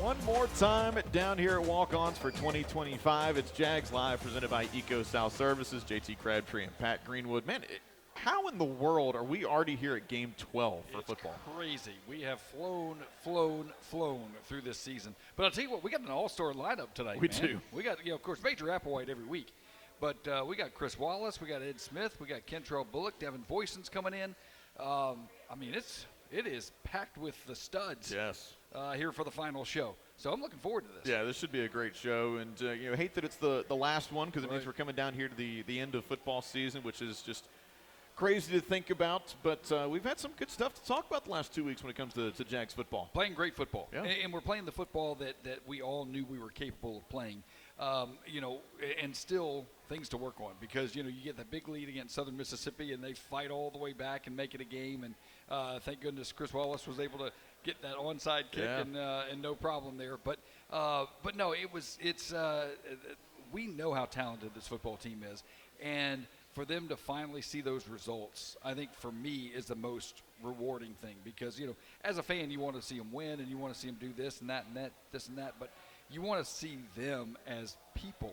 One more time down here at Walk-Ons for 2025. It's Jags Live presented by Eco South Services, JT Crabtree and Pat Greenwood. Man, how in the world are we already here at Game 12 for football? Crazy. We have flown through this season. But I'll tell you what, we got an all-star lineup tonight, We man. do. We got, of course, Major Applewhite every week. But we got Chris Wallace, we got Ed Smith, we got Kentrell Bullock, Devin Voisin's coming in. It is packed with the studs. Yes. Here for the final show. So I'm looking forward to this. Yeah, this should be a great show. And, hate that it's the last one because it means we're coming down here to the end of football season, which is just crazy to think about. But we've had some good stuff to talk about the last 2 weeks when it comes to Jags football. Playing great football. Yeah. And we're playing the football that we all knew we were capable of playing. And still things to work on because, you get that big lead against Southern Mississippi and they fight all the way back and make it a game. And thank goodness Chris Wallace was able to get that onside kick and no problem there. But no, we know how talented this football team is. And for them to finally see those results, I think for me is the most rewarding thing because, as a fan, you want to see them win and you want to see them do this and that, this and that. But you want to see them as people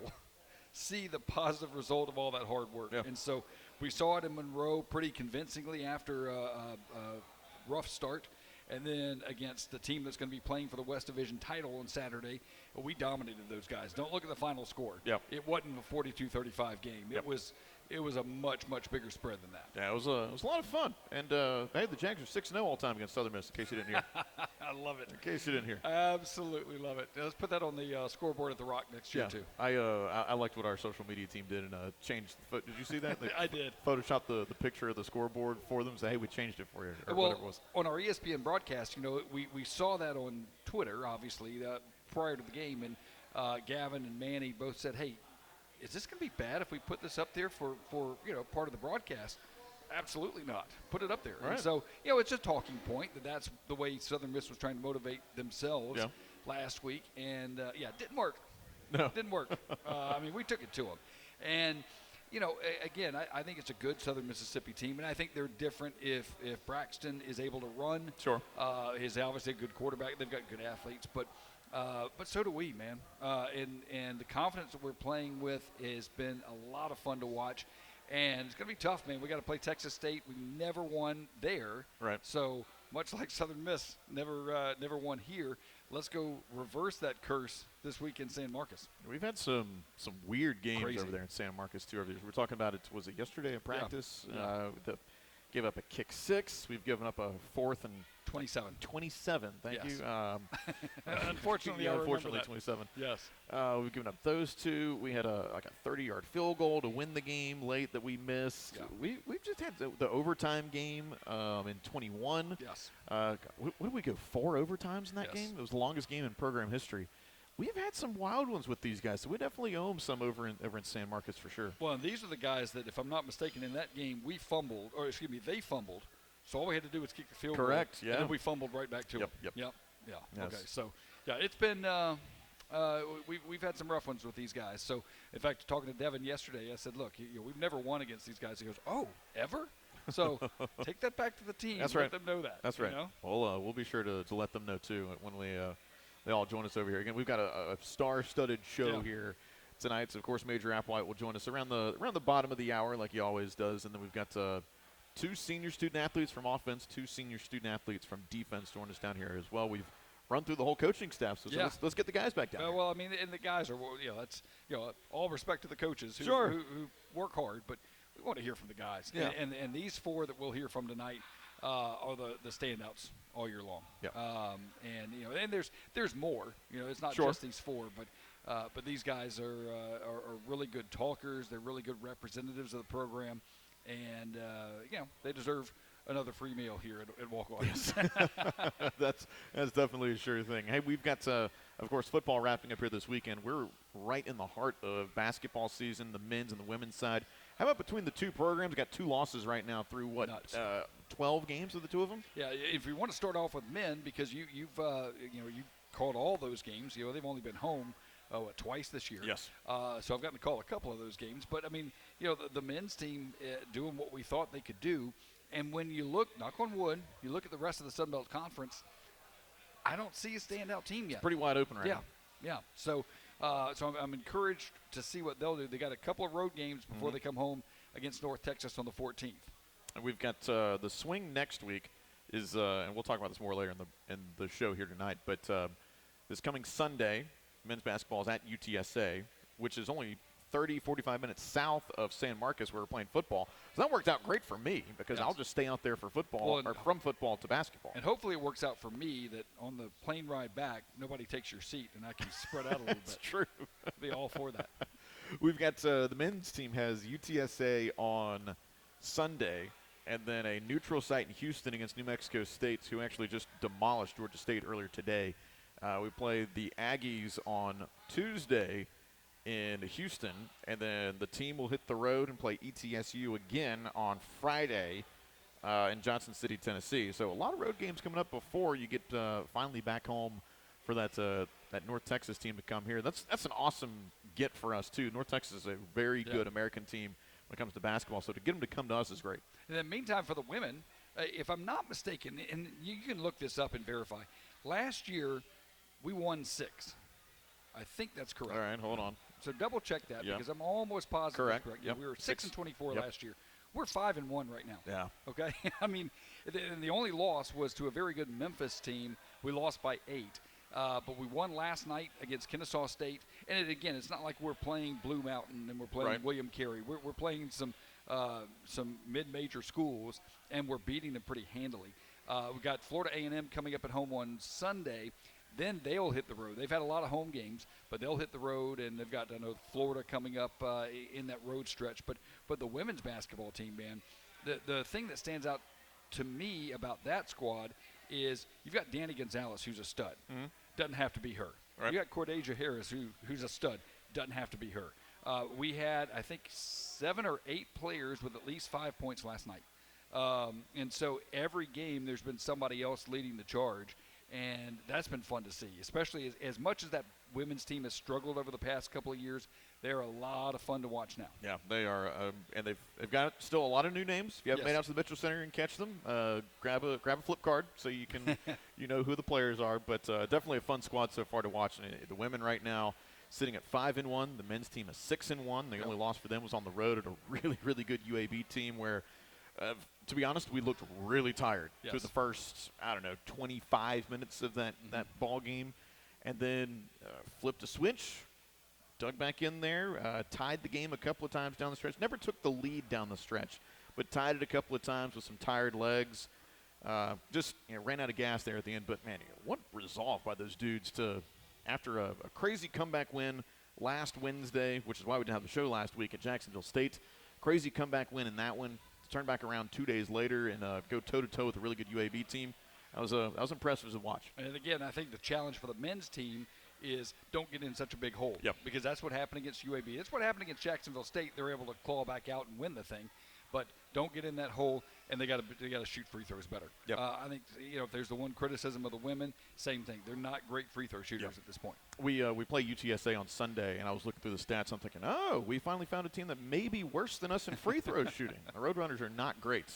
see the positive result of all that hard work. Yeah. And so we saw it in Monroe pretty convincingly after a rough start. And then against the team that's going to be playing for the West Division title on Saturday, we dominated those guys. Don't look at the final score. Yep. It wasn't a 42-35 game. Yep. It was a much bigger spread than that. Yeah, it was a lot of fun. And, hey, the Jags are 6-0 all time against Southern Miss, in case you didn't hear. I love it. In case you didn't hear. I absolutely love it. Let's put that on the scoreboard at the Rock next year, too. I liked what our social media team did and changed the Did you see that? They I did. Photoshopped the picture of the scoreboard for them. Say, hey, we changed it for you, or whatever it was. On our ESPN broadcast, we saw that on Twitter, obviously, prior to the game, and Gavin and Manny both said, hey, is this going to be bad if we put this up there for part of the broadcast? Absolutely not. Put it up there. Right. And so, it's a talking point that's the way Southern Miss was trying to motivate themselves last week. And, it didn't work. No. It didn't work. We took it to them. And, again, I think it's a good Southern Mississippi team, and I think they're different if Braxton is able to run. Sure. He's obviously a good quarterback. They've got good athletes, but so do we, man. And the confidence that we're playing with has been a lot of fun to watch. And it's going to be tough, man. We got to play Texas State. We never won there. Right. So much like Southern Miss never won here, let's go reverse that curse this week in San Marcos. We've had some weird games Crazy. over there in San Marcos, too. We were talking about it, was it yesterday in practice? Yeah. Gave up a kick 6. We've given up a 4th and 27. 27, thank Yes. you. Unfortunately, unfortunately, that. 27. Yes. We've given up those 2. We had a 30-yard field goal to win the game late that we missed. Yeah. We've just had the overtime game in 21. Yes. What did we go, 4 overtimes in that Yes. game? It was the longest game in program history. We've had some wild ones with these guys, so we definitely owe them some over in San Marcos for sure. Well, and these are the guys that, if I'm not mistaken, in that game they fumbled. So all we had to do was kick the field goal. Correct, yeah. And then we fumbled right back to them. Yep. Yeah. Yes. Okay. So, it's been we've had some rough ones with these guys. So, in fact, talking to Devin yesterday, I said, look, we've never won against these guys. He goes, oh, ever? So take that back to the team. That's Let right. them know that. That's right. We'll be sure to let them know too when they all join us over here. Again, we've got a star-studded show here tonight. So of course, Major Applewhite will join us around the bottom of the hour, like he always does, and then we've got 2 senior student athletes from offense, 2 senior student athletes from defense join us down here as well. We've run through the whole coaching staff, so let's get the guys back down. Well, and the guys are that's all respect to the coaches who work hard, but we want to hear from the guys. Yeah. And these 4 that we'll hear from tonight are the standouts all year long. Yeah. And there's more. It's not just these 4, but these guys are really good talkers. They're really good representatives of the program, and they deserve another free meal here at Walk-On. Yes. That's definitely a sure thing. Hey, we've got, of course, football wrapping up here this weekend. We're right in the heart of basketball season, the men's and the women's side. How about between the 2 programs? We've got 2 losses right now through, 12 games of the 2 of them? Yeah, if we want to start off with men, because you've called all those games. They've only been home twice this year. Yes. So I've gotten to call a couple of those games. But, the men's team doing what we thought they could do. And when you look, knock on wood, you look at the rest of the Sun Belt Conference, I don't see a standout team yet. Pretty wide open right now. Yeah. So I'm encouraged to see what they'll do. They got a couple of road games before they come home against North Texas on the 14th. And we've got the swing next week is, and we'll talk about this more later in the show here tonight. But this coming Sunday, men's basketball is at UTSA, which is only 30, 45 minutes south of San Marcos where we're playing football. So that worked out great for me because I'll just stay out there for football or from football to basketball. And hopefully it works out for me that on the plane ride back, nobody takes your seat and I can spread out a little bit. That's true. I'll be all for that. We've got the men's team has UTSA on Sunday and then a neutral site in Houston against New Mexico State, who actually just demolished Georgia State earlier today. We play the Aggies on Tuesday in Houston, and then the team will hit the road and play ETSU again on Friday in Johnson City, Tennessee. So a lot of road games coming up before you get finally back home for that North Texas team to come here. That's an awesome get for us too. North Texas is a very good American team when it comes to basketball, so to get them to come to us is great. In the meantime, for the women, if I'm not mistaken, and you can look this up and verify, last year we won 6. I think that's correct. All right, hold on. So double check that because I'm almost positive. Correct. That's correct. Yep. We were 6-24 last year. We're 5-1 right now. Yeah. Okay. I mean, the only loss was to a very good Memphis team. We lost by 8, but we won last night against Kennesaw State. And again, it's not like we're playing Blue Mountain and we're playing William Carey. We're playing some mid-major schools, and we're beating them pretty handily. We've got Florida A&M coming up at home on Sunday. Then they'll hit the road. They've had a lot of home games, but they'll hit the road, and they've got Florida coming up in that road stretch. But the women's basketball team, man, the thing that stands out to me about that squad is you've got Danny Gonzalez, who's a stud. Mm-hmm. Doesn't have to be her. Right. You got Cordeja Harris, who's a stud. Doesn't have to be her. We had, I think, 7 or 8 players with at least 5 points last night. And so every game there's been somebody else leading the charge. And that's been fun to see, especially as much as that women's team has struggled over the past couple of years. They're a lot of fun to watch now. Yeah, they are, and they've got still a lot of new names. If you haven't made out to the Mitchell Center and catch them, grab a flip card so you can who the players are. But definitely a fun squad so far to watch. And the women right now sitting at 5-1. The men's team is 6-1. The only loss for them was on the road at a really, really good UAB team where. To be honest, we looked really tired through the first, 25 minutes of that ball game, and then flipped a switch, dug back in there, tied the game a couple of times down the stretch. Never took the lead down the stretch, but tied it a couple of times with some tired legs. Just ran out of gas there at the end. But, man, what resolve by those dudes to, after a crazy comeback win last Wednesday, which is why we didn't have the show last week at Jacksonville State, crazy comeback win in that one. Turn back around 2 days later and go toe-to-toe with a really good UAB team. That was impressive to watch. And, again, I think the challenge for the men's team is don't get in such a big hole. Yep. Because that's what happened against UAB. That's what happened against Jacksonville State. They were able to claw back out and win the thing. But don't get in that hole, and they got to shoot free throws better. Yep. I think if there's the one criticism of the women, same thing. They're not great free throw shooters at this point. We play UTSA on Sunday, and I was looking through the stats. I'm thinking, we finally found a team that may be worse than us in free throw shooting. The Roadrunners are not great.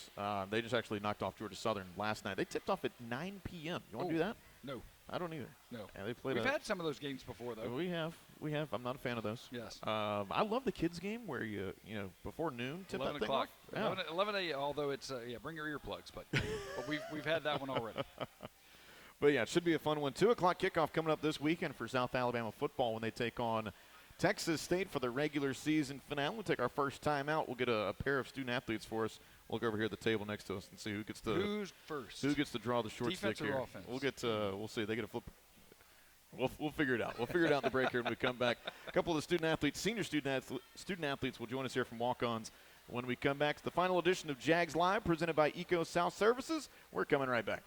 They just actually knocked off Georgia Southern last night. They tipped off at 9 p.m. You want to do that? No. I don't either. No. Yeah, they played We've had some of those games before, though. We have. I'm not a fan of those. Yes. I love the kids game where you before noon tip 11 that thing o'clock. off. 11 a.m., although it's, bring your earplugs. But we've had that one already. But, yeah, it should be a fun one. 2 o'clock kickoff coming up this weekend for South Alabama football when they take on Texas State for the regular season finale. We'll take our first time out. We'll get a pair of student athletes for us. We'll look over here at the table next to us and see who's first. Who gets to draw the short Defense stick or here. offense? We'll see. They get a flip. We'll figure it out. We'll figure it out in the break here when we come back. A couple of the student athletes, senior student athletes will join us here from Walk-Ons when we come back. It's the final edition of Jags Live presented by Eco South Services. We're coming right back.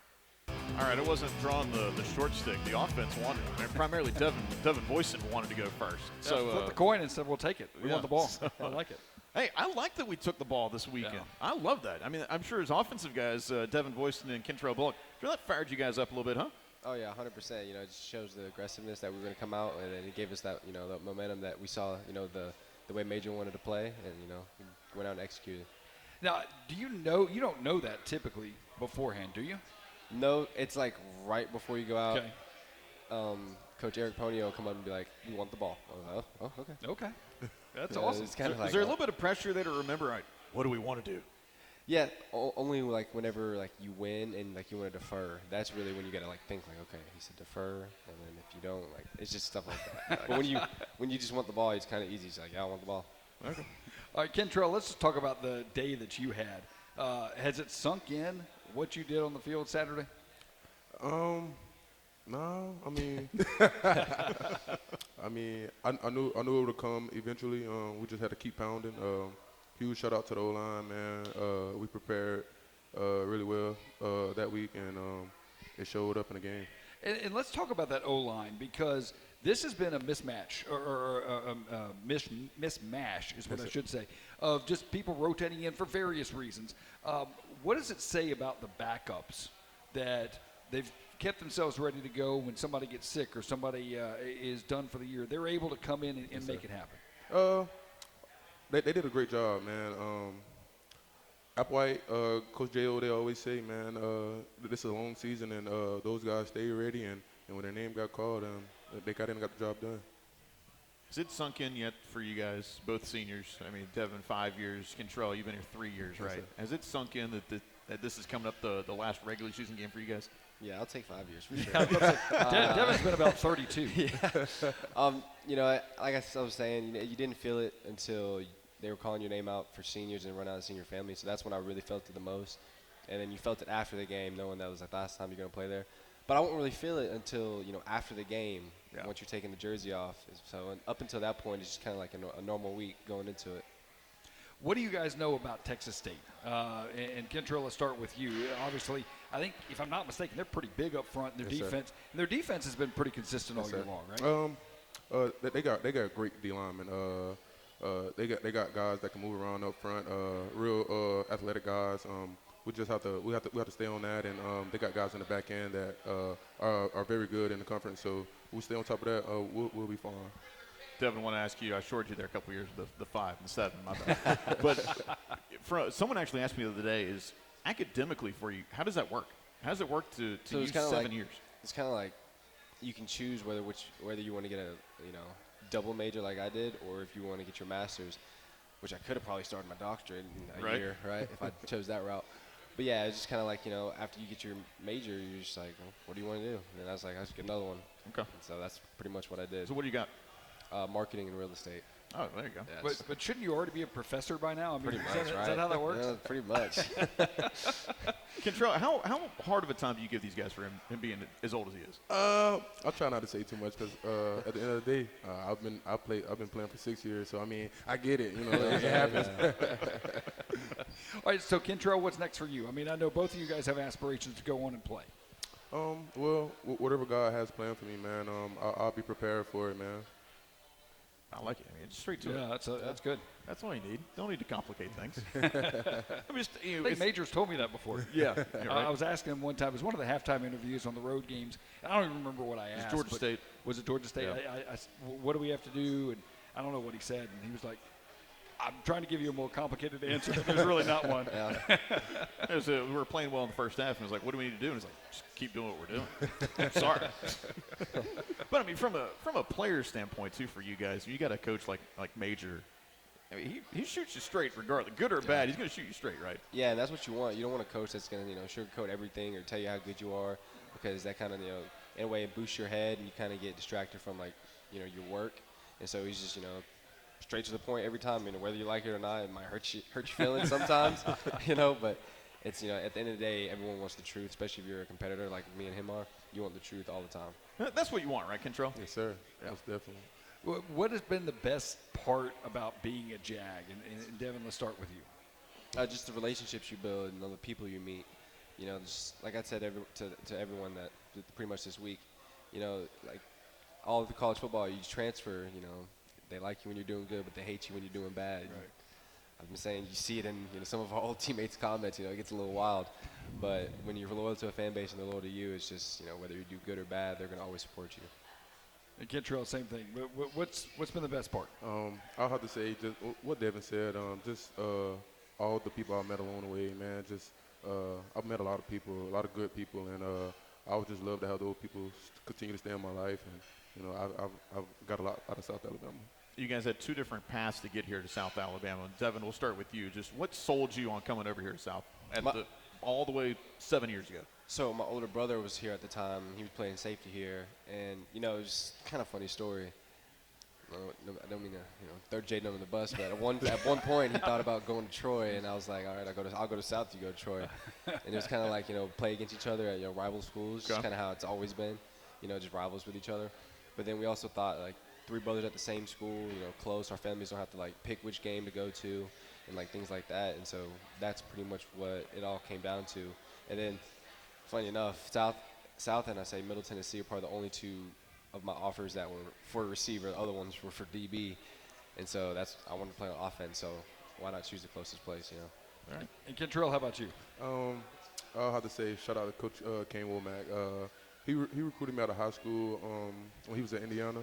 All right, it wasn't drawing the short stick. The offense wanted it. Primarily Devin Boyson wanted to go first. So flip the coin and said, we'll take it. We want the ball. I like it. Hey, I like that we took the ball this weekend. Yeah. I love that. I mean, I'm sure as offensive guys, Devin Boyson and Kentrell Bullock, sure that fired you guys up a little bit, huh? Oh, yeah, 100%. It just shows the aggressiveness that we were going to come out, and it gave us that, the momentum that we saw, the way Major wanted to play, and, we went out and executed. Now, you don't know that typically beforehand, do you? No, it's like right before you go out. Okay. Coach Eric Ponio will come up and be like, "We want the ball." I was like, "Oh, okay." Okay. That's Yeah, awesome. It's kind of like Is there a little bit of pressure there to remember, right, what do we want to do? yeah. Only like whenever like you win and like you want to defer. That's really when you gotta like think like, okay, he said defer, and then if you don't, like it's just stuff like that. But when you just want the ball, it's kind of easy. It's like, yeah, I want the ball. Okay. All right, Kentrell, let's just talk about the day that you had. Has it sunk in what you did on the field Saturday? No, I mean, I knew it would come eventually. We just had to keep pounding. Huge shout out to the O-line, man. We prepared really well that week, and it showed up in the game. And let's talk about that O-line, because this has been a mismatch, or mismatch is what I should say, of just people rotating in for various reasons. What does it say about the backups that they've kept themselves ready to go when somebody gets sick or somebody is done for the year? They're able to come in and make it happen. They did a great job, man. Applewhite, Coach J.O., they always say, man, this is a long season, and those guys stay ready, and when their name got called, they got in and got the job done. Has it sunk in yet for you guys, both seniors? I mean, Devin, 5 years. Kentrell, you've been here 3 years, Yes, right? sir. Has it sunk in that this is coming up the last regular season game for you guys? Yeah, I'll take 5 years for sure. Devin's been about 32. You know, like I was saying, you didn't feel it until they were calling your name out for seniors and run out of senior family. So that's when I really felt it the most. And then you felt it after the game, knowing that was like the last time you're going to play there. But I won't really feel it until, after the game, once you're taking the jersey off. So up until that point, it's just kind of like a normal week going into it. What do you guys know about Texas State? And Kentrell, let's start with you. Obviously, I think, if I'm not mistaken, they're pretty big up front in their Yes, sir. defense. And their defense has been pretty consistent all year long, right? They got great D linemen. They got guys that can move around up front. Real athletic guys. We have to stay on that, and they got guys in the back end that are very good in the conference. So we stay on top of that. We'll be fine. Devin, I want to ask you, I shorted you there a couple years, the 5 and 7, my bad. But someone actually asked me the other day, is academically for you, how does that work? How does it work to use 7 years? It's kind of like you can choose whether you want to get a double major like I did, or if you want to get your master's, which I could have probably started my doctorate in a year, right, if I chose that route. But yeah, it's just kind of like, after you get your major, you're just like, well, what do you want to do? And I was like, I just get another one. Okay. And so that's pretty much what I did. So what do you got? Marketing and real estate. Oh, there you go. Yeah, But shouldn't you already be a professor by now? I mean, pretty much, is right? that how that works? Yeah, pretty much. Kentrell, how hard of a time do you give these guys for him being as old as he is? I'll try not to say too much because at the end of the day, I've been playing for 6 years, so I mean I get it. It happens. All right, so Kentrell, what's next for you? I mean, I know both of you guys have aspirations to go on and play. Well, whatever God has planned for me, man, I'll be prepared for it, man. I like it. I mean, it's straight to it. Yeah, that's good. That's all you need. Don't need to complicate things. I'm just, I think Majors told me that before. Yeah. I was asking him one time. It was one of the halftime interviews on the road games. I don't even remember what I asked. Georgia State. Was it Georgia State? Yeah. I what do we have to do? And I don't know what he said. And he was like, I'm trying to give you a more complicated answer, but there's really not one. We were playing well in the first half, and it was like, what do we need to do? And it's like, just keep doing what we're doing. Sorry. But, I mean, from a player standpoint, too, for you guys, you got a coach like Major. I mean, he shoots you straight regardless. Good or bad, he's going to shoot you straight, right? Yeah, and that's what you want. You don't want a coach that's going to, sugarcoat everything or tell you how good you are, because that kind of, in a way, it boosts your head, and you kind of get distracted from, like, your work. And so he's just, straight to the point every time. Whether you like it or not, it might hurt your feelings sometimes, but it's, at the end of the day, everyone wants the truth, especially if you're a competitor like me and him are. You want the truth all the time. That's what you want, right, Kentrell? Yes, sir. Yeah. Most definitely. What has been the best part about being a Jag? And Devin, let's start with you. Just the relationships you build and the people you meet. Just like I said to everyone that pretty much this week, like all of the college football, you transfer, they like you when you're doing good, but they hate you when you're doing bad. Right. I've been saying you see it in some of our old teammates' comments. It gets a little wild, but when you're loyal to a fan base and they're loyal to you, it's just whether you do good or bad, they're going to always support you. And Kentrell, same thing. What's been the best part? I'll have to say just what Devin said. Just all the people I met along the way, man. Just I've met a lot of people, a lot of good people, and I would just love to have those people continue to stay in my life. And you know, I've got a lot out of South Alabama. You guys had 2 different paths to get here to South Alabama. Devin, we'll start with you. Just what sold you on coming over here to South all the way 7 years ago? So my older brother was here at the time. He was playing safety here, and you know, it was kind of a funny story. I don't mean to, third Jaden under the bus, but at one point he thought about going to Troy, and I was like, all right, I'll go to South. You go to Troy, and it was kind of like play against each other at rival schools. Just kind of how it's always been, just rivals with each other. But then we also thought like 3 brothers at the same school, close. Our families don't have to like pick which game to go to, and like things like that. And so that's pretty much what it all came down to. And then, funny enough, South and I say Middle Tennessee are probably the only 2 of my offers that were for a receiver. The other ones were for DB, and so I wanted to play on offense. So why not choose the closest place? All right. And Kentrell, how about you? I'll have to say shout out to Coach Kane Womack. He recruited me out of high school when he was at Indiana.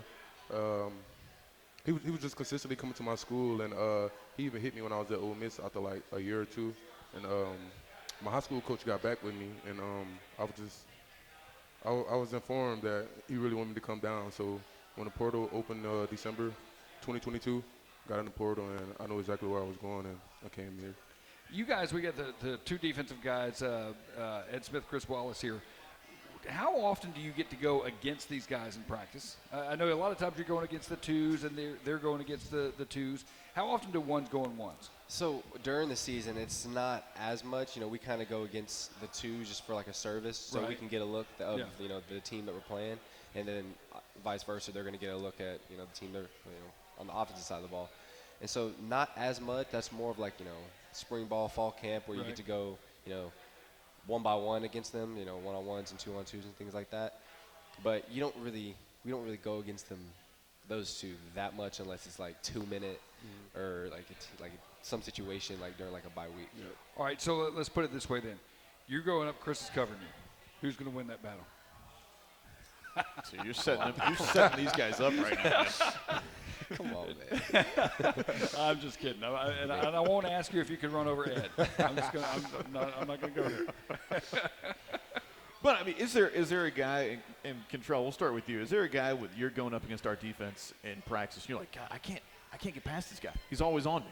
He was just consistently coming to my school, and he even hit me when I was at Ole Miss after like a year or 2. And my high school coach got back with me, and I was informed that he really wanted me to come down. So when the portal opened December 2022, got in the portal, and I know exactly where I was going, and I came here. You guys, we got the 2 defensive guys, Ed Smith, Chris Wallace here. How often do you get to go against these guys in practice? I know a lot of times you're going against the 2s, and they're going against the 2s. How often do 1s go on 1s? So during the season, it's not as much. We kind of go against the 2s just for like a service, so we can get a look of the team that we're playing, and then vice versa, they're going to get a look at the team they're on the opposite side of the ball. And so not as much. That's more of like spring ball, fall camp, where you get to go 1-by-1 against them, 1-on-1s and 2-on-2s and things like that. But we don't really go against them, those 2, that much unless it's like 2-minute or like some situation like during like a bye week. All right, so let's put it this way then. You're going up, Chris is covering you. Who's going to win that battle? So you're setting these guys up right now. Come on, man. I'm just kidding. And I won't ask you if you can run over Ed. I'm not going to go there. But I mean, is there a guy, and Kentrell, we'll start with you. Is there a guy you're going up against our defense in practice? And you're like, God, I can't get past this guy. He's always on me.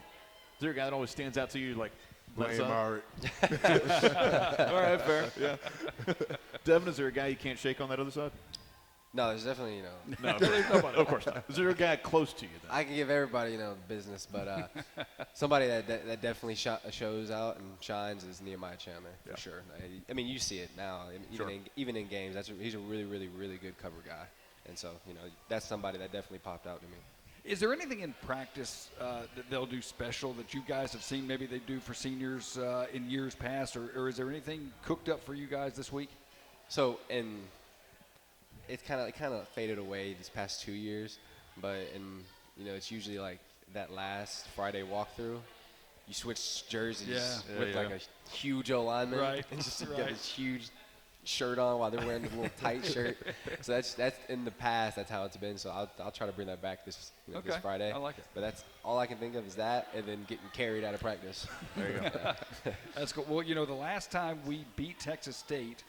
Is there a guy that always stands out to you like? Blaine Maury. All right, fair. Yeah. Devin, is there a guy you can't shake on that other side? No, there's definitely No, of course not. Is there a guy close to you then? I can give everybody business, but somebody that definitely shows out and shines is Nehemiah Chandler for sure. I mean, you see it now. Even in games, he's a really, really, really good cover guy, and so that's somebody that definitely popped out to me. Is there anything in practice that they'll do special that you guys have seen maybe they do for seniors in years past, or is there anything cooked up for you guys this week? So it kind of faded away these past 2 years, but it's usually like that last Friday walkthrough. You switch jerseys with like a huge O-lineman, right? And just get this huge shirt on while they're wearing the little tight shirt. So that's in the past. That's how it's been. So I'll try to bring that back this this Friday. I like it. But that's all I can think of is that, and then getting carried out of practice. There you go. That's cool. Well, the last time we beat Texas State,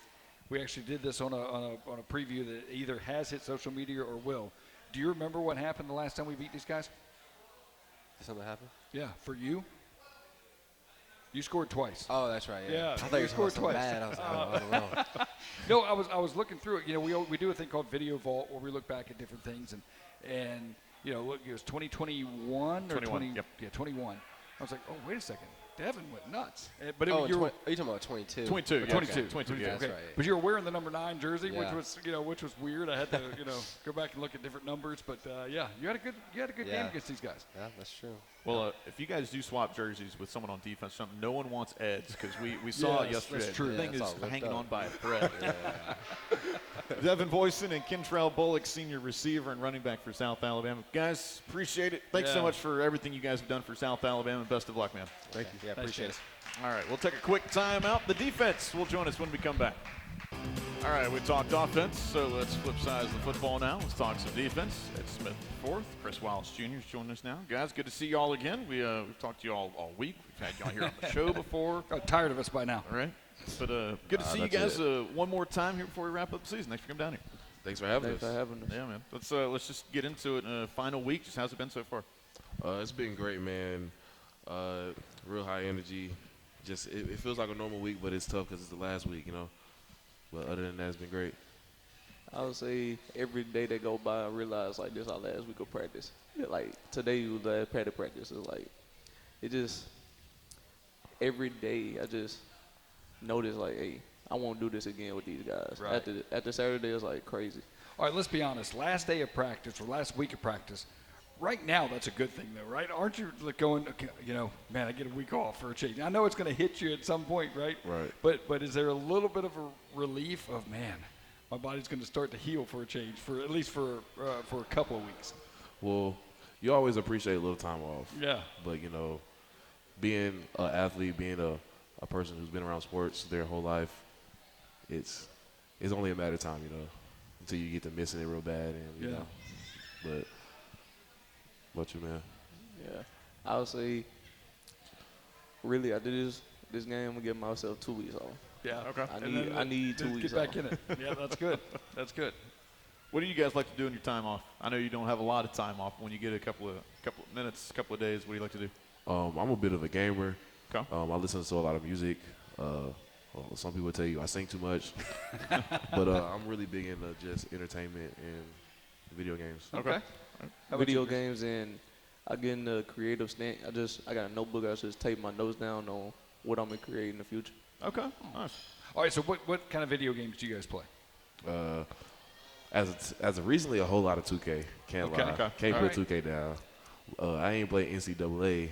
we actually did this on a preview that either has hit social media or will. Do you remember what happened the last time we beat these guys? Did something happen? Yeah, for you. You scored twice. Oh, that's right. Yeah. Yeah, I thought you scored scored twice. bad. I was like, I don't know. No, I was looking through it. We do a thing called Video Vault where we look back at different things and look, it was 2021 or 21, yep. 21. I was like, oh, wait a second. Devin went nuts. But are you talking about 22? 22. Yeah, 22. okay. 22. Yeah, that's right. But you were wearing the number 9 jersey, Yeah. which was weird. I had to go back and look at different numbers. But you had a good game against these guys. Yeah, that's true. Well, if you guys do swap jerseys with someone on defense, something no one wants Ed's because we saw it Yes, yesterday. that's true. The thing Yeah, it's is all hanging ripped on up. by a thread. Devin Boyson and Kentrell Bullock, senior receiver and running back for South Alabama. Guys, appreciate it. Thanks so Yeah. much for everything you guys have done for South Alabama. Best of luck, man. Thank you. Yeah, appreciate it. All right, we'll take a quick timeout. The defense will join us when we come back. All right, we talked offense, so let's flip sides of the football now. Let's talk some defense. Ed Smith fourth, Chris Wallace Jr. is joining us now. Guys, good to see you all again. We've talked to you all week. We've had y'all here on the show before. Got tired of us by now. All right. But good to see you guys one more time here before we wrap up the season. Thanks for coming down here. Thanks for having us. Yeah, man. Let's just get into it. Final week. Just how's it been so far? It's been great, man. Real high energy. Just it feels like a normal week, but it's tough because it's the last week, you know. But other than that, it's been great. I would say every day that go by, I realize like this our last week of practice. Yeah, like today was the last padded practice. It's like it just every day I just notice like, hey, I won't do this again with these guys. Right. After Saturday, it's like crazy. All right, let's be honest. Last day of practice or last week of practice, right now that's a good thing, though, right? Aren't you like going, okay, you know, man, I get a week off for a change. I know it's going to hit you at some point, right? Right. But is there a little bit of a relief of, man, my body's going to start to heal for a change, for at least for a couple of weeks? Well, you always appreciate a little time off. Yeah. But, you know, being an athlete, being a person who's been around sports their whole life, it's only a matter of time, you know, until you get to missing it real bad. And, you know, but what you, man? Yeah, I would say really I did this game. I'm gonna give myself 2 weeks off. Yeah. Okay. I need 2 weeks Get back off. in it. Yeah, that's good. That's good. What do you guys like to do in your time off? I know you don't have a lot of time off. When you get a couple of minutes, couple of days, what do you like to do? I'm a bit of a gamer. Okay. I listen to a lot of music. Well, some people tell you I sing too much, but I'm really big into just entertainment and video games. Okay. Video games, and I get in the creative stand. I got a notebook. I just take my notes down on what I'm gonna create in the future. Okay. Nice. All right, so what kind of video games do you guys play? As of recently, a whole lot of 2K. Can't lie. Okay. Can't All put right. 2K down. I ain't played NCAA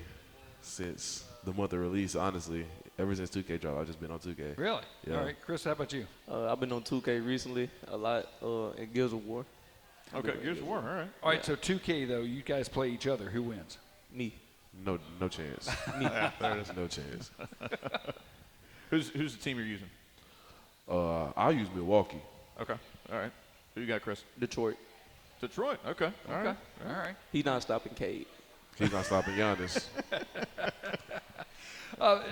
since the month of release. Honestly, ever since 2K dropped, I've just been on 2K. Really? Yeah. All right, Chris, how about you? I've been on 2K recently a lot in Gears of War. Okay. Gears of War. All right. All right, so 2K though, you guys play each other. Who wins? Me. No chance. Yeah, there it is. No chance. Who's the team you're using? I'll use Milwaukee. Okay. All right. Who you got, Chris? Detroit. Detroit. Okay. All right. All right. He's not stopping Cade. He's not stopping Giannis.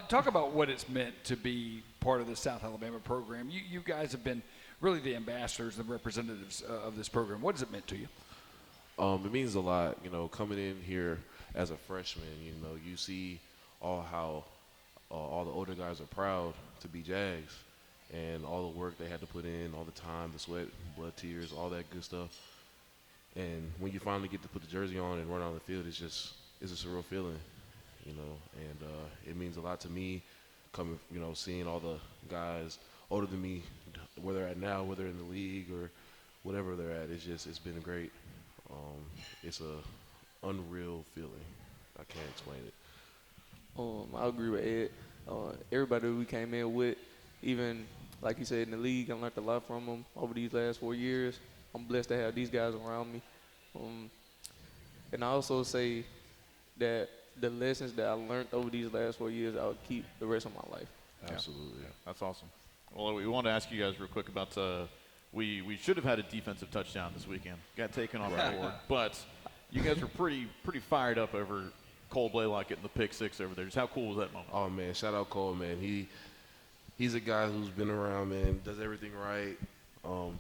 Talk about what it's meant to be part of the South Alabama program. You guys have been really the ambassadors, the representatives of this program. What has it meant to you? It means a lot, you know, coming in here as a freshman. You know, you see how all the older guys are proud to be Jags, and all the work they had to put in, all the time, the sweat, blood, tears, all that good stuff. And when you finally get to put the jersey on and run on the field, it's just a surreal feeling, you know. And it means a lot to me, coming, you know, seeing all the guys older than me, where they're at now, whether in the league or whatever they're at. It's been great. It's a unreal feeling. I can't explain it. I agree with Ed. Everybody we came in with, even like you said in the league, I learned a lot from them over these last 4 years. I'm blessed to have these guys around me. And I also say that the lessons that I learned over these last 4 years, I'll keep the rest of my life. Absolutely. Yeah, that's awesome. Well, we wanted to ask you guys real quick about we should have had a defensive touchdown this weekend. Got taken off the board, but you guys were pretty fired up over Cole Blaylock getting the pick six over there. Just how cool was that moment? Oh man, shout out Cole, man. He's a guy who's been around, man. Does everything right.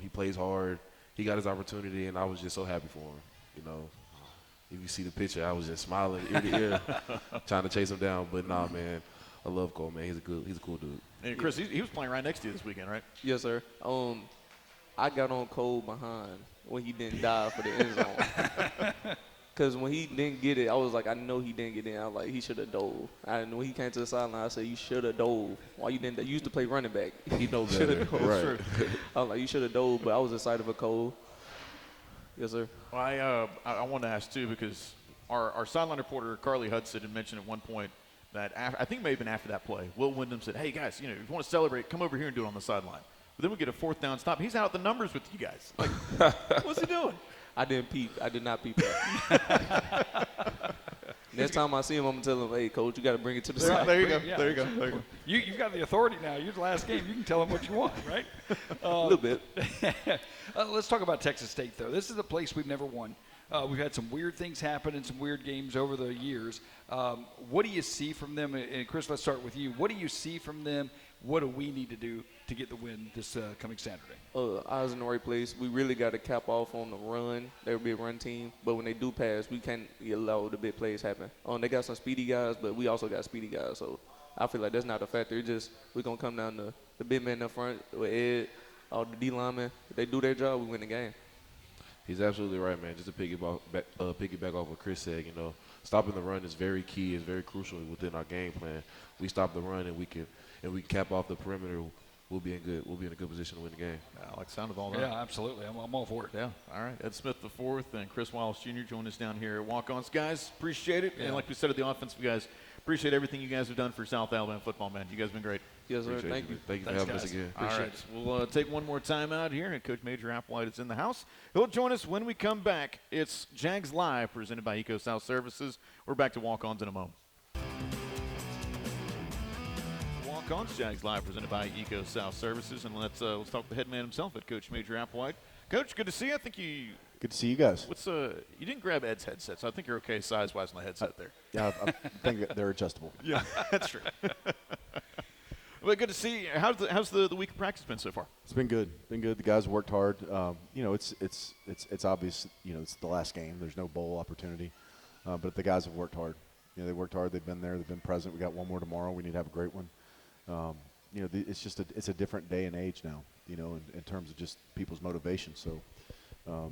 He plays hard. He got his opportunity, and I was just so happy for him. You know, if you see the picture, I was just smiling ear to ear, trying to chase him down. But nah, man, I love Cole, man. He's a cool dude. And Chris, he was playing right next to you this weekend, right? Yes, sir. I got on Cole behind when he didn't dive for the end zone. Because when he didn't get it, I was like, I know he didn't get in. I was like, he should have dove. And when he came to the sideline, I said, you should have dove. Why you didn't? You used to play running back. He knows better. Right. I was like, you should have dove, but I was excited for Cole. Yes, sir. Well, I want to ask, too, because our sideline reporter, Carly Hudson, had mentioned at one point that I think it may have been after that play, Will Wyndham said, hey, guys, you know, if you want to celebrate, come over here and do it on the sideline. But then we get a fourth down stop. He's out the numbers with you guys. Like, what's he doing? I didn't peep. I did not peep that. Next time I see him, I'm going to tell him, hey, Coach, you got to bring it to the side. There you go. Yeah. There you go. There you go. You've got the authority now. You're the last game. You can tell them what you want, right? A little bit. Let's talk about Texas State, though. This is a place we've never won. We've had some weird things happen and some weird games over the years. What do you see from them? And Chris, let's start with you. What do you see from them? what do we need to do to get the win this coming Saturday? Eyes in the right place. We really got to cap off on the run. They'll be a run team, but when they do pass, we can't allow the big plays happen. They got some speedy guys, but we also got speedy guys, so I feel like that's not a factor. It's just we're going to come down to the big man up front with Ed, all the D linemen. If they do their job, we win the game. He's absolutely right, man. Just to piggyback off what Chris said, stopping the run is very key, is very crucial within our game plan. We stop the run and we can cap off the perimeter. We'll be in a good position to win the game. I like the sound of all that. Yeah, absolutely. I'm all for it. Yeah. All right. Ed Smith IV and Chris Wallace Jr. join us down here at Walk-Ons. Guys, appreciate it. Yeah. And like we said at the offensive guys, appreciate everything you guys have done for South Alabama football, man. You guys have been great. Yes, sir. Appreciate Thank you. Thank you for Thanks, having us guys. again. All Appreciate right. it. We'll take one more time out here, and Coach Major Applewhite is in the house. He'll join us when we come back. It's Jags Live, presented by Eco South Services. We're back to Walk-Ons in a moment. Walk-Ons, Jags Live, presented by Eco South Services. And let's talk to the head man himself at Coach Major Applewhite. Coach, good to see you. I think you – Good to see you guys. you didn't grab Ed's headset, so I think you're okay size-wise on the headset there. Yeah, I think that they're adjustable. Yeah, that's true. But good to see you. How's the week of practice been so far? It's been good. Been good. The guys worked hard. It's obvious. It's the last game. There's no bowl opportunity, but the guys have worked hard. They worked hard. They've been there. They've been present. We got one more tomorrow. We need to have a great one. It's a different day and age now. In terms of just people's motivation. So.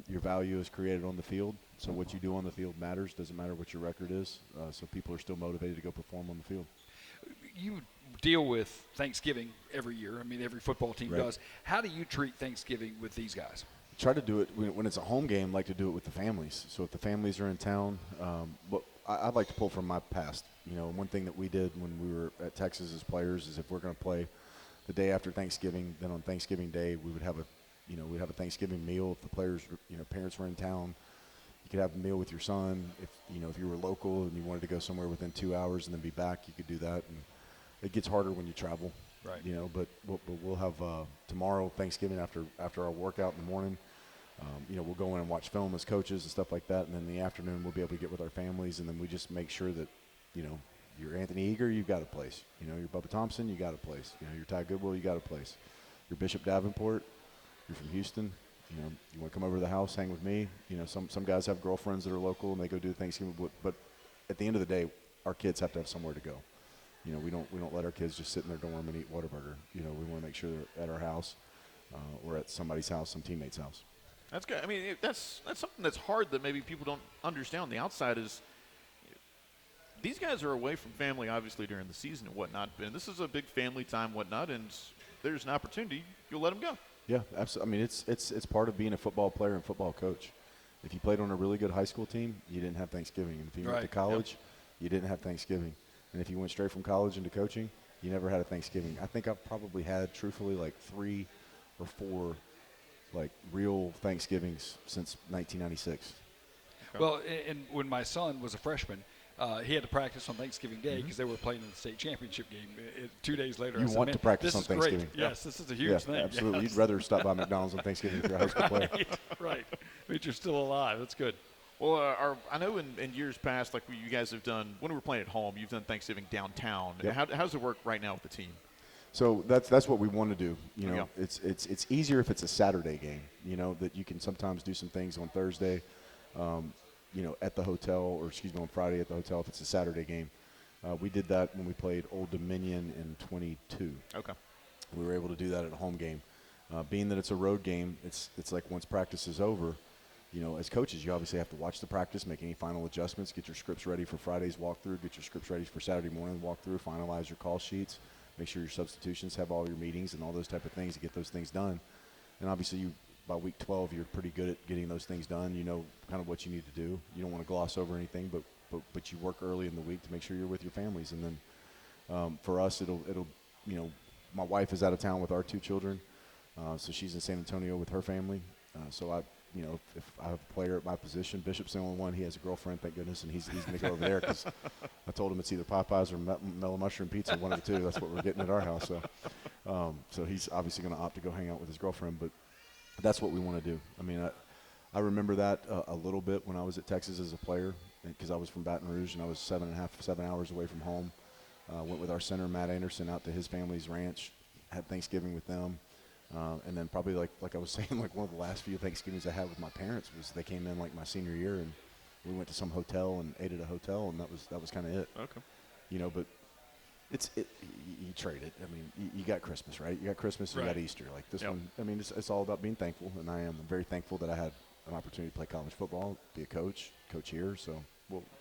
Your value is created on the field, so what you do on the field matters. Doesn't matter what your record is, so people are still motivated to go perform on the field. You deal with Thanksgiving every year. I mean, every football team Right. does. How do you treat Thanksgiving with these guys? Try to do it when it's a home game. Like to do it with the families. So if the families are in town, I'd like to pull from my past. One thing that we did when we were at Texas as players is if we're going to play the day after Thanksgiving, then on Thanksgiving Day we would have we'd have a Thanksgiving meal. If the players, parents were in town, you could have a meal with your son. If you were local and you wanted to go somewhere within 2 hours and then be back, you could do that. And it gets harder when you travel, Right. But we'll have tomorrow Thanksgiving after our workout in the morning. We'll go in and watch film as coaches and stuff like that. And then in the afternoon we'll be able to get with our families, and then we just make sure that, you're Anthony Eager, you've got a place. You're Bubba Thompson, you got a place. You're Ty Goodwill, you got a place. You're Bishop Davenport. You're from Houston, you want to come over to the house, hang with me. Some guys have girlfriends that are local and they go do Thanksgiving. But at the end of the day, our kids have to have somewhere to go. We don't let our kids just sit in their dorm and eat Whataburger. We want to make sure they're at our house or at somebody's house, some teammate's house. That's good. I mean, that's something that's hard that maybe people don't understand on the outside is these guys are away from family, obviously, during the season and whatnot. And this is a big family time, whatnot, and there's an opportunity. You'll let them go. Yeah, absolutely. I mean, it's part of being a football player and football coach. If you played on a really good high school team, you didn't have Thanksgiving. And if you went to Right. college, you didn't have Thanksgiving. And if you went straight from college into coaching, you never had a Thanksgiving. I think I've probably had, truthfully, like 3 or 4, real Thanksgivings since 1996. Well, and when my son was a freshman, he had to practice on Thanksgiving Day because they were playing in the state championship game. 2 days later, You I said, want "Man, to practice this on is great. Thanksgiving. Yes, this is a huge Yeah, thing. absolutely. Yes. You'd rather stop by McDonald's on Thanksgiving if you're a high school player. Right. But you're still alive. That's good. Well, I know in years past, like you guys have done, when we were playing at home, you've done Thanksgiving downtown. Yep. How does it work right now with the team? So that's what we want to do. Yeah. It's easier if it's a Saturday game. That you can sometimes do some things on Thursday, at the hotel, or on Friday at the hotel if it's a Saturday game. We did that when we played Old Dominion in 22. Okay. We were able to do that at a home game. Being that it's a road game, it's like once practice is over, as coaches, you obviously have to watch the practice, make any final adjustments, get your scripts ready for Friday's walkthrough, get your scripts ready for Saturday morning walkthrough, finalize your call sheets, make sure your substitutions have all your meetings and all those type of things to get those things done. And obviously by week 12, you're pretty good at getting those things done. You know kind of what you need to do. You don't want to gloss over anything, but you work early in the week to make sure you're with your families. And then for us, it'll my wife is out of town with our 2 children, so she's in San Antonio with her family. So if I have a player at my position, Bishop's the only one. He has a girlfriend, thank goodness, and he's going to go over there because I told him it's either Popeyes or Mellow Mushroom Pizza, one of the 2. That's what we're getting at our house. So he's obviously going to opt to go hang out with his girlfriend, but that's what we want to do. I mean, I remember that a little bit when I was at Texas as a player because I was from Baton Rouge and I was 7 hours away from home. Went with our center, Matt Anderson, out to his family's ranch had Thanksgiving with them. And then probably like I was saying, like one of the last few Thanksgivings I had with my parents was they came in like my senior year, and we went to some hotel and ate at a hotel, and that was kind of it. Okay. But you trade it. I mean, you got Christmas, right? You got Christmas, and you Right. got Easter. Like this Yep. one, I mean, it's all about being thankful, and I'm very thankful that I had an opportunity to play college football, be a coach here. So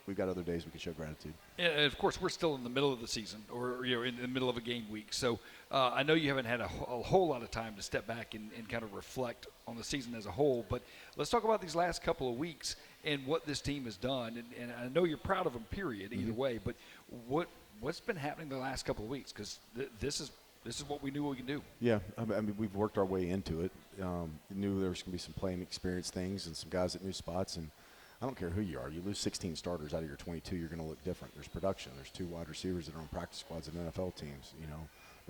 we've got other days we can show gratitude. And of course, we're still in the middle of the season, or in the middle of a game week. So I know you haven't had a whole lot of time to step back and kind of reflect on the season as a whole. But let's talk about these last couple of weeks and what this team has done. And I know you're proud of them, period, either way. But what's been happening the last couple of weeks? Because this is what we knew we could do. Yeah, I mean, we've worked our way into it. Knew there was going to be some playing experience things and some guys at new spots. And I don't care who you are. You lose 16 starters out of your 22, you're going to look different. There's production. There's 2 wide receivers that are on practice squads in NFL teams.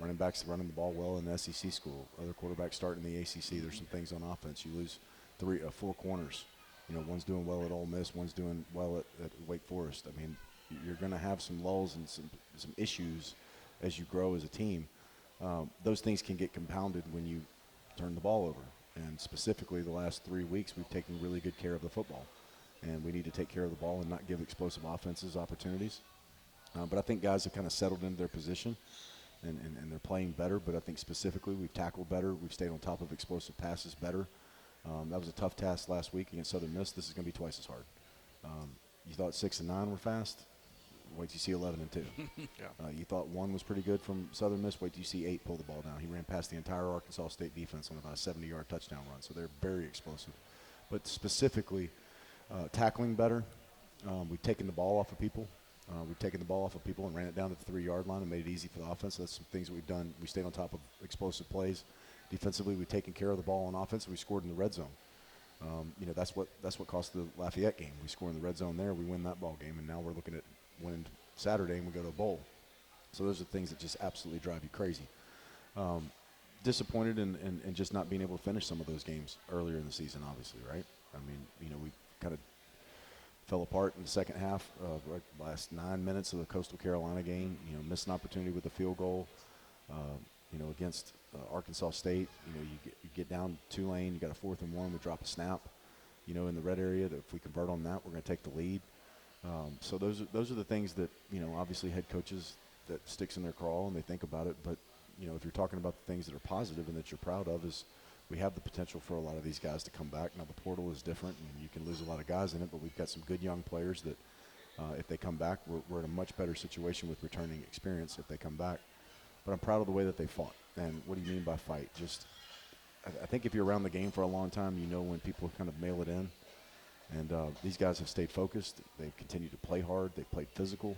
Running backs running the ball well in the SEC school. Other quarterbacks starting in the ACC. There's some things on offense. You lose 4 corners. One's doing well at Ole Miss. One's doing well at Wake Forest. I mean, you're going to have some lulls and some issues as you grow as a team. Those things can get compounded when you turn the ball over. And specifically the last 3 weeks, we've taken really good care of the football. And we need to take care of the ball and not give explosive offenses opportunities. But I think guys have kind of settled into their position, and they're playing better. But I think specifically we've tackled better. We've stayed on top of explosive passes better. That was a tough task last week against Southern Miss. This is going to be twice as hard. You thought 6 and 9 were fast? Wait till you see 11 and 2. Yeah. You thought 1 was pretty good from Southern Miss? Wait till you see 8 pull the ball down. He ran past the entire Arkansas State defense on about a 70-yard touchdown run. So they're very explosive. But specifically, tackling better. We've taken the ball off of people. And ran it down to the 3-yard line and made it easy for the offense. That's some things that we've done. We stayed on top of explosive plays. Defensively, we've taken care of the ball on offense. We scored in the red zone. That's what cost the Lafayette game. We scored in the red zone there. We win that ball game, and now we're looking at winning Saturday, and we go to a bowl. So those are things that just absolutely drive you crazy. Disappointed in just not being able to finish some of those games earlier in the season, obviously, right? I mean, we kind of fell apart in the second half, last 9 minutes of the Coastal Carolina game. Missed an opportunity with a field goal. Against Arkansas State, you get down Tulane, you got a 4th and 1, we drop a snap, in the red area. That if we convert on that, we're going to take the lead. So those are the things that, obviously head coaches that sticks in their craw and they think about it. But, if you're talking about the things that are positive and that you're proud of, is we have the potential for a lot of these guys to come back. Now the portal is different, and you can lose a lot of guys in it, but we've got some good young players that if they come back, we're in a much better situation with returning experience if they come back. But I'm proud of the way that they fought. And what do you mean by fight? Just, I think if you're around the game for a long time, when people kind of mail it in. And these guys have stayed focused. They've continued to play hard. They played physical.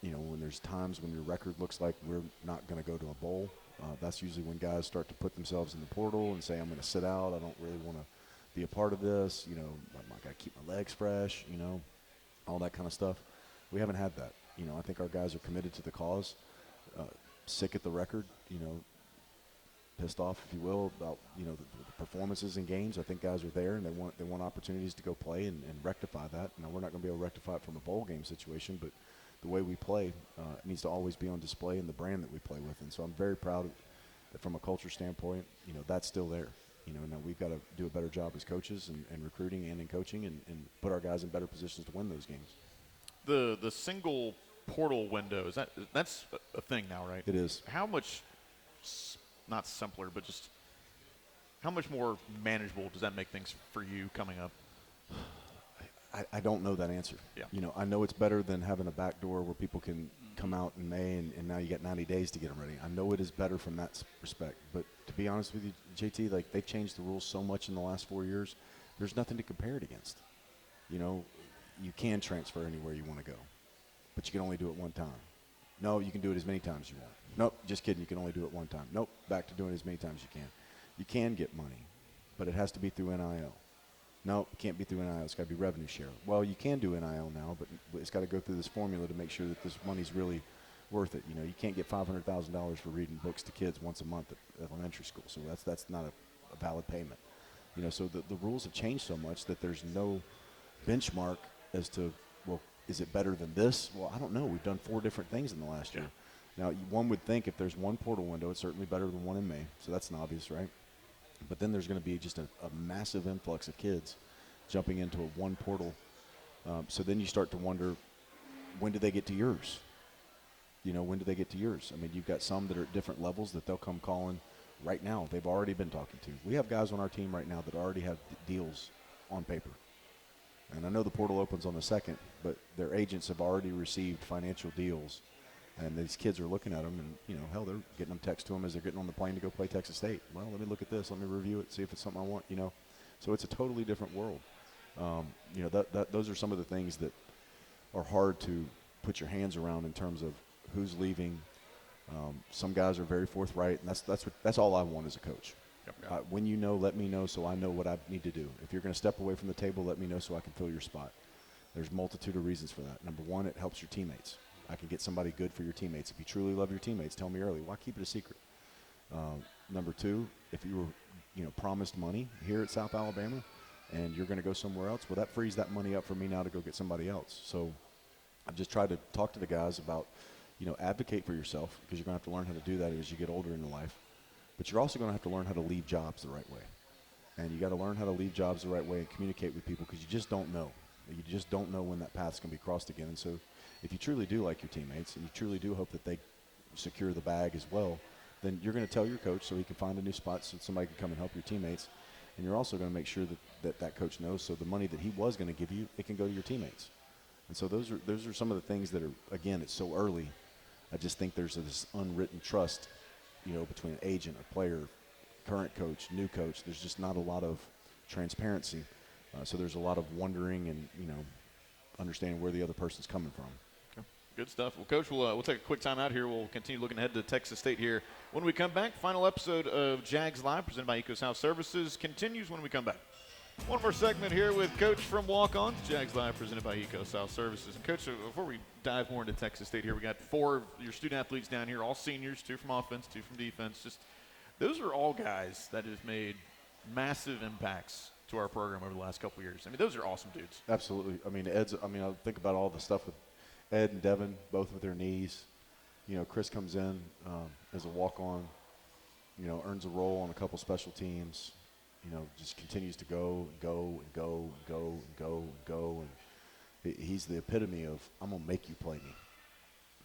When there's times when your record looks like we're not going to go to a bowl, that's usually when guys start to put themselves in the portal and say, I'm going to sit out. I don't really want to be a part of this. I got to keep my legs fresh, all that kind of stuff. We haven't had that. I think our guys are committed to the cause. Sick at the record, pissed off, if you will, about the performances in games. I think guys are there and they want opportunities to go play and rectify that. Now we're not going to be able to rectify it from a bowl game situation, but the way we play needs to always be on display in the brand that we play with. And so I'm very proud that from a culture standpoint, that's still there. Now we've got to do a better job as coaches and recruiting and in coaching and put our guys in better positions to win those games. The single portal window, that's a thing now, right? It is. How much, not simpler, but just how much more manageable does that make things for you coming up? I don't know that answer. Yeah. I know it's better than having a back door where people can come out in May and now you got 90 days to get them ready. I know it is better from that respect. But to be honest with you, JT, they've changed the rules so much in the last 4 years, there's nothing to compare it against. You can transfer anywhere you want to go, but you can only do it one time. No, you can do it as many times as you want. Nope, just kidding. You can only do it one time. Nope, back to doing it as many times as you can. You can get money, but it has to be through NIL. No, it can't be through NIL. It's got to be revenue share. Well, you can do NIL now, but it's got to go through this formula to make sure that this money's really worth it. You can't get $500,000 for reading books to kids once a month at elementary school. So that's not a valid payment. So the rules have changed so much that there's no benchmark as to, well, is it better than this? Well, I don't know. We've done 4 different things in the last year. Now, one would think if there's one portal window, it's certainly better than one in May. So that's an obvious, right? But then there's going to be just a massive influx of kids jumping into a one portal. So then you start to wonder, when do they get to yours? When do they get to yours? I mean, you've got some that are at different levels that they'll come calling right now. They've already been talking to. We have guys on our team right now that already have deals on paper. And I know the portal opens on the 2nd, but their agents have already received financial deals. And these kids are looking at them, and, hell, they're getting them text to them as they're getting on the plane to go play Texas State. Well, let me look at this. Let me review it, see if it's something I want, So it's a totally different world. Those are some of the things that are hard to put your hands around in terms of who's leaving. Some guys are very forthright, and that's all I want as a coach. Yep. When let me know so I know what I need to do. If you're going to step away from the table, let me know so I can fill your spot. There's a multitude of reasons for that. Number one, it helps your teammates. I can get somebody good for your teammates. If you truly love your teammates, tell me early. Why keep it a secret? Number two, if you were, promised money here at South Alabama and you're going to go somewhere else, well, that frees that money up for me now to go get somebody else. So I've just tried to talk to the guys about, advocate for yourself, because you're going to have to learn how to do that as you get older in life. But you're also going to have to learn how to leave jobs the right way. And you got to learn how to leave jobs the right way and communicate with people, because you just don't know. You just don't know when that path's going to be crossed again. And so if you truly do like your teammates and you truly do hope that they secure the bag as well, then you're going to tell your coach so he can find a new spot so somebody can come and help your teammates. And you're also going to make sure that coach knows, so the money that he was going to give you, it can go to your teammates. And so those are some of the things that are, again, it's so early. I just think there's this unwritten trust, between an agent, a player, current coach, new coach. There's just not a lot of transparency. So there's a lot of wondering and, understanding where the other person's coming from. Okay. Good stuff. Well, Coach, we'll take a quick time out here. We'll continue looking ahead to Texas State here. When we come back, final episode of Jags Live presented by EcoSouth Services continues when we come back. One more segment here with Coach from Walk-Ons, Jags Live presented by EcoSouth Services. And Coach, before we dive more into Texas State here, we got 4 of your student athletes down here, all seniors, 2 from offense, 2 from defense. Those are all guys that have made massive impacts to our program over the last couple of years. I mean, those are awesome dudes. Absolutely. I mean, I think about all the stuff with Ed and Devin, both with their knees. Chris comes in as a walk-on, earns a role on a couple special teams, just continues to go and go and go and go and go and go. And he's the epitome of, I'm going to make you play me.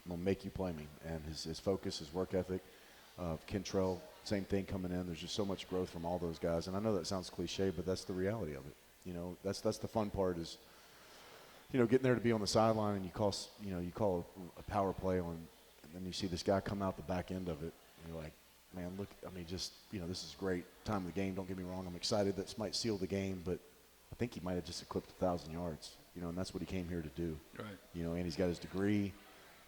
I'm going to make you play me. And his focus, his work ethic. Kentrell, same thing coming in. There's just so much growth from all those guys. And I know that sounds cliche, but that's the reality of it. That's the fun part is, getting there to be on the sideline and you call a power play on, and then you see this guy come out the back end of it. And you're like, man, look, this is great time of the game. Don't get me wrong. I'm excited this might seal the game, but I think he might have just eclipsed 1,000 yards, and that's what he came here to do. Right. And he's got his degree.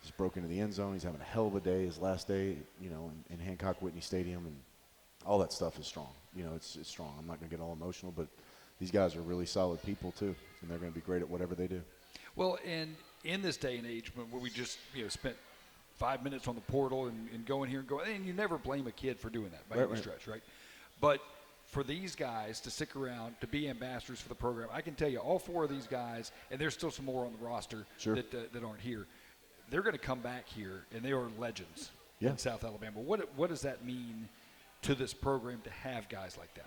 He's broke into the end zone. He's having a hell of a day, his last day, in Hancock-Whitney Stadium, and all that stuff is strong. It's strong. I'm not going to get all emotional, but these guys are really solid people too, and they're going to be great at whatever they do. Well, and in this day and age where we just spent 5 minutes on the portal and going here and going, and you never blame a kid for doing that by any stretch, right? But for these guys to stick around, to be ambassadors for the program, I can tell you all 4 of these guys, and there's still some more on the roster that aren't here, they're going to come back here, and they are legends in South Alabama. What does that mean to this program to have guys like that?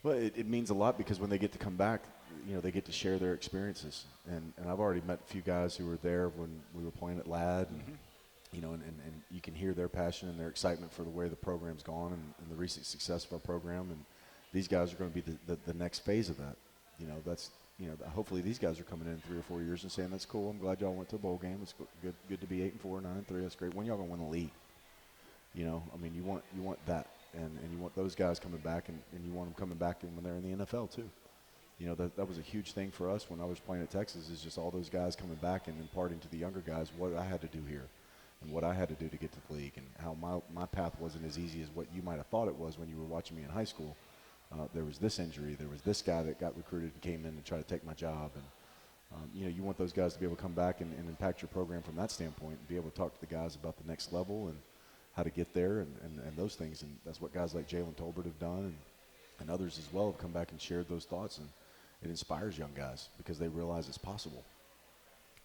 Well, it means a lot because when they get to come back, they get to share their experiences. And I've already met a few guys who were there when we were playing at Ladd, and, and you can hear their passion and their excitement for the way the program's gone and the recent success of our program. And these guys are going to be the next phase of that. Hopefully these guys are coming in 3 or 4 years and saying, that's cool. I'm glad y'all went to a bowl game. It's good to be 8-4, 9-3. That's great. When y'all going to win the league? You want that. And you want those guys coming back, and you want them coming back when they're in the NFL too. That was a huge thing for us when I was playing at Texas, is just all those guys coming back and imparting to the younger guys what I had to do here and what I had to do to get to the league, and how my path wasn't as easy as what you might have thought it was when you were watching me in high school. There was this injury. There was this guy that got recruited and came in and tried to take my job. And, you want those guys to be able to come back and impact your program from that standpoint and be able to talk to the guys about the next level and how to get there and those things. And that's what guys like Jalen Tolbert have done, and others as well have come back and shared those thoughts. And it inspires young guys because they realize it's possible.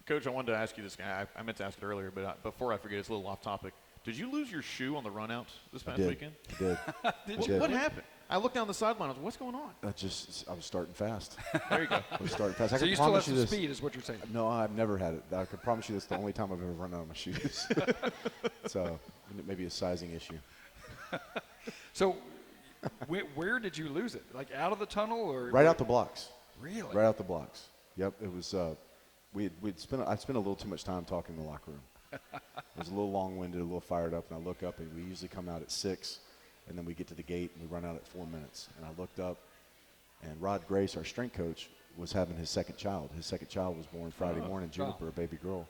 Coach, I wanted to ask you this. I meant to ask it earlier, but before I forget, it's a little off topic. Did you lose your shoe on the run out this past weekend? I did. What happened? I looked down the sideline. I was like, what's going on? I was starting fast. There you go. I was starting fast. I So can you still have promise some you this. speed, is what you're saying. No, I've never had it. I can promise you that's the only time I've ever run out of my shoes. So maybe a sizing issue. So where did you lose it? Like out of the tunnel or? Right out the blocks. Really? Right out the blocks. Yep. It was. I spent a little too much time talking in the locker room. It was a little long-winded, a little fired up, and I look up, and we usually come out at 6, and then we get to the gate, and we run out at 4 minutes. And I looked up, and Rod Grace, our strength coach, was having his second child. His second child was born Friday morning, Juniper, a baby girl,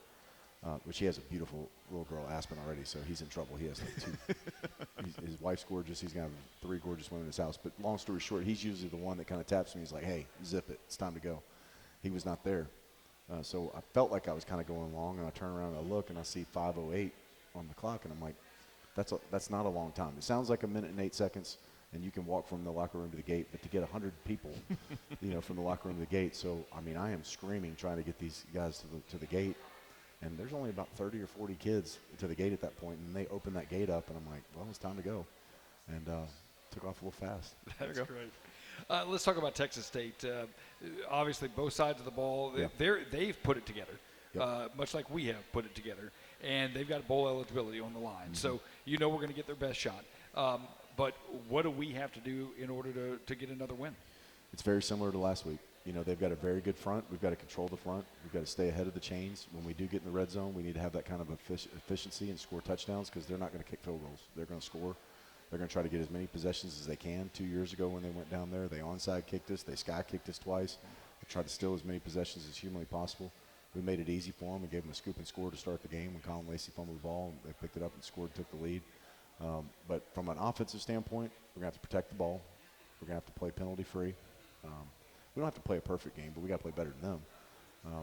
which he has a beautiful little girl, Aspen, already, so he's in trouble. He has like 2. His wife's gorgeous. He's going to have 3 gorgeous women in his house. But long story short, he's usually the one that kind of taps me. He's like, hey, zip it. It's time to go. He was not there. So I felt like I was kind of going along, and I turn around and I look, and I see 5:08 on the clock, and I'm like, that's not a long time. It sounds like 1 minute and 8 seconds, and you can walk from the locker room to the gate, but to get 100 people, from the locker room to the gate. So I mean, I am screaming trying to get these guys to the gate, and there's only about 30 or 40 kids to the gate at that point, and they open that gate up, and I'm like, well, it's time to go, and took off a little fast. That's great. Let's talk about Texas State. Obviously, both sides of the ball, Yeah. they've put it together, Yep. much like we have put it together, and they've got bowl eligibility on the line. Mm-hmm. So we're going to get their best shot. But what do we have to do in order to get another win? It's very similar to last week. They've got a very good front. We've got to control the front. We've got to stay ahead of the chains. When we do get in the red zone, we need to have that kind of efficiency and score touchdowns because they're not going to kick field goals. They're going to score. They're going to try to get as many possessions as they can. 2 years ago when they went down there, they onside kicked us. They sky kicked us twice. They tried to steal as many possessions as humanly possible. We made it easy for them. We gave them a scoop and score to start the game when Colin Lacey fumbled the ball. And they picked it up and scored, took the lead. But from an offensive standpoint, we're going to have to protect the ball. We're going to have to play penalty-free. We don't have to play a perfect game, but we got to play better than them.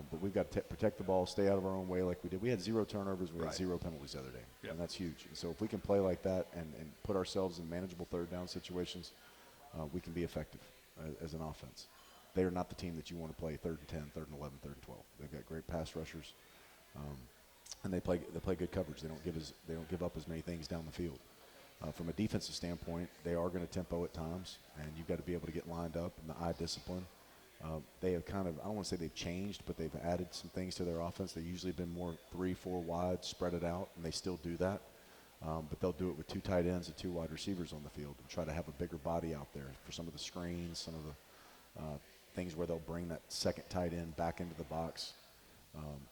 But we've got to protect the ball, stay out of our own way like we did. We had 0 turnovers. We had 0 penalties the other day, Yep. and that's huge. And so if we can play like that and put ourselves in manageable third down situations, we can be effective as an offense. They are not the team that you want to play 3rd and 10, 3rd and 11, 3rd and 12. They've got great pass rushers, and they play good coverage. They don't give up as many things down the field. From a defensive standpoint, they are going to tempo at times, and you've got to be able to get lined up and the eye discipline. They have kind of, I don't want to say they've changed, but they've added some things to their offense. They've usually been more 3-4 wide, spread it out, and they still do that. But they'll do it with 2 tight ends and 2 wide receivers on the field and try to have a bigger body out there for some of the screens, some of the things where they'll bring that second tight end back into the box.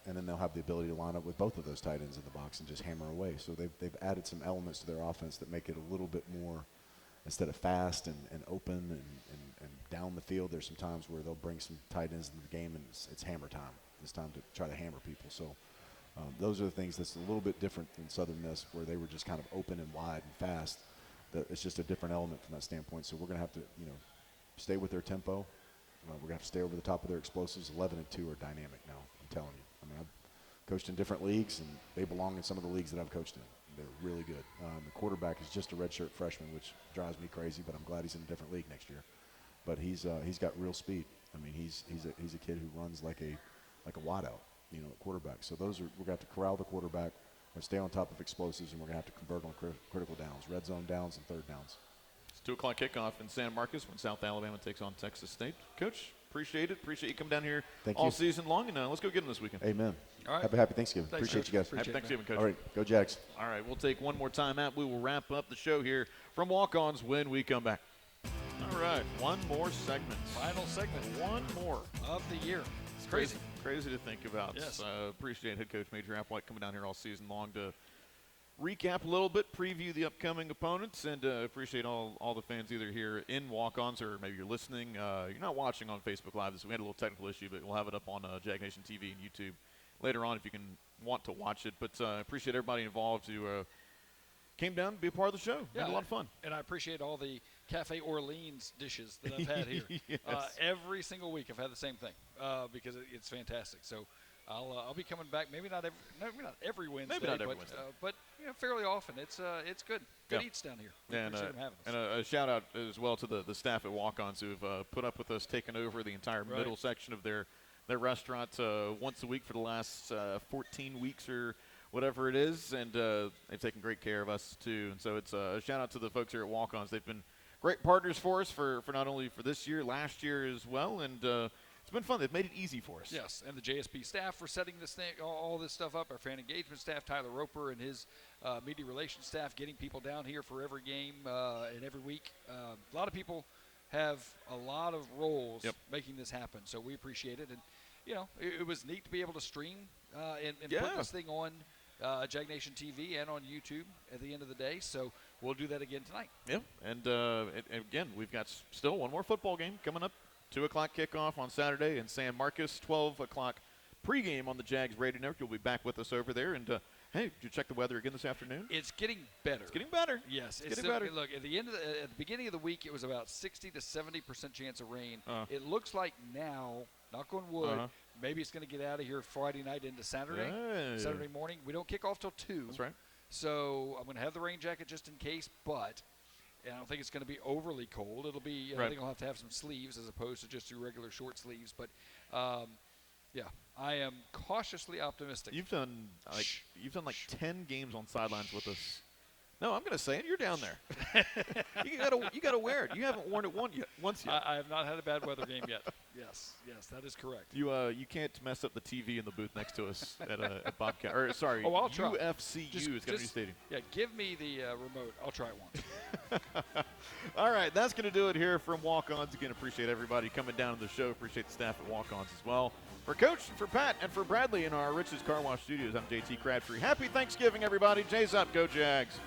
And then they'll have the ability to line up with both of those tight ends in the box and just hammer away. So they've added some elements to their offense that make it a little bit more, instead of fast and open and down the field, there's some times where they'll bring some tight ends into the game and it's hammer time. It's time to try to hammer people. So those are the things that's a little bit different than Southern Miss, where they were just kind of open and wide and fast. It's just a different element from that standpoint. So we're going to have to, stay with their tempo. We're going to have to stay over the top of their explosives. 11 and 2 are dynamic now, I'm telling you. I mean, I've coached in different leagues, and they belong in some of the leagues that I've coached in. They're really good. The quarterback is just a redshirt freshman, which drives me crazy, but I'm glad he's in a different league next year. But he's got real speed. I mean, he's a kid who runs like a wideout, at quarterback. So we're going to have to corral the quarterback. We're going to stay on top of explosives, and we're going to have to convert on critical downs, red zone downs and third downs. It's 2 o'clock kickoff in San Marcos when South Alabama takes on Texas State. Coach, appreciate it. Appreciate you coming down here all season long, and let's go get them this weekend. Amen. All right. Happy Thanksgiving. Thanks, Appreciate Coach. you guys. Appreciate Happy Thanksgiving, Coach. All right, go Jags. All right, we'll take one more time out. We will wrap up the show here from Walk-Ons when we come back. All right, one more segment. Final segment. One more. Of the year. It's crazy. Crazy to think about. Yes. Appreciate head coach Major Applewhite coming down here all season long to recap a little bit, preview the upcoming opponents, and appreciate all the fans either here in Walk-Ons or maybe you're listening. You're not watching on Facebook Live. We had a little technical issue, but we'll have it up on Jag Nation TV and YouTube later on if you can want to watch it. But appreciate everybody involved who came down to be a part of the show. Yeah, Had a lot of fun. And I appreciate all the Cafe Orleans dishes that I've had here. Yes. Every single week I've had the same thing because it's fantastic. So I'll be coming back. Maybe not every Wednesday. Maybe not every Wednesday. But fairly often. It's good. Good Yeah. eats down here. We And, appreciate them having us. and a shout out as well to the staff at Walk-Ons who've put up with us taking over the entire Right. middle section of their their restaurant once a week for the last 14 weeks or whatever it is, and they've taken great care of us too. And so it's a shout out to the folks here at Walk-Ons. They've been great partners for us for not only for this year, last year as well, and it's been fun. They've made it easy for us. Yes, and the JSP staff for setting this thing, all this stuff up. Our fan engagement staff, Tyler Roper and his media relations staff, getting people down here for every game and every week. A lot of people have a lot of roles making this happen, so we appreciate it. And it was neat to be able to stream and put this thing on Jag Nation TV and on YouTube at the end of the day. So we'll do that again tonight. Yeah, and again, we've got still one more football game coming up. 2 o'clock kickoff on Saturday in San Marcos, 12 o'clock pregame on the Jags Radio Network. You'll be back with us over there. And, hey, did you check the weather again this afternoon? It's getting better. It's getting better. Yes. It's getting better. Look, at the beginning of the week, it was about 60 to 70% chance of rain. It looks like now, knock on wood, maybe it's going to get out of here Friday night into Saturday. Hey. Saturday morning. We don't kick off till 2. That's right. So I'm going to have the rain jacket just in case, but I don't think it's going to be overly cold. It'll be, I think I'll have to have some sleeves as opposed to just your regular short sleeves. But, yeah, I am cautiously optimistic. You've done like 10 games on sidelines with us. No, I'm going to say it. You're down there. you gotta wear it. You haven't worn it once yet. I have not had a bad weather game yet. Yes, that is correct. You can't mess up the TV in the booth next to us at Bobcat. Or sorry, I'll try. UFCU is going to be stadium. Yeah, give me the remote. I'll try it once. All right, that's going to do it here from Walk-Ons. Again, appreciate everybody coming down to the show. Appreciate the staff at Walk-Ons as well. For Coach, for Pat, and for Bradley in our Rich's Car Wash Studios, I'm JT Crabtree. Happy Thanksgiving, everybody. Jay's up. Go Jags.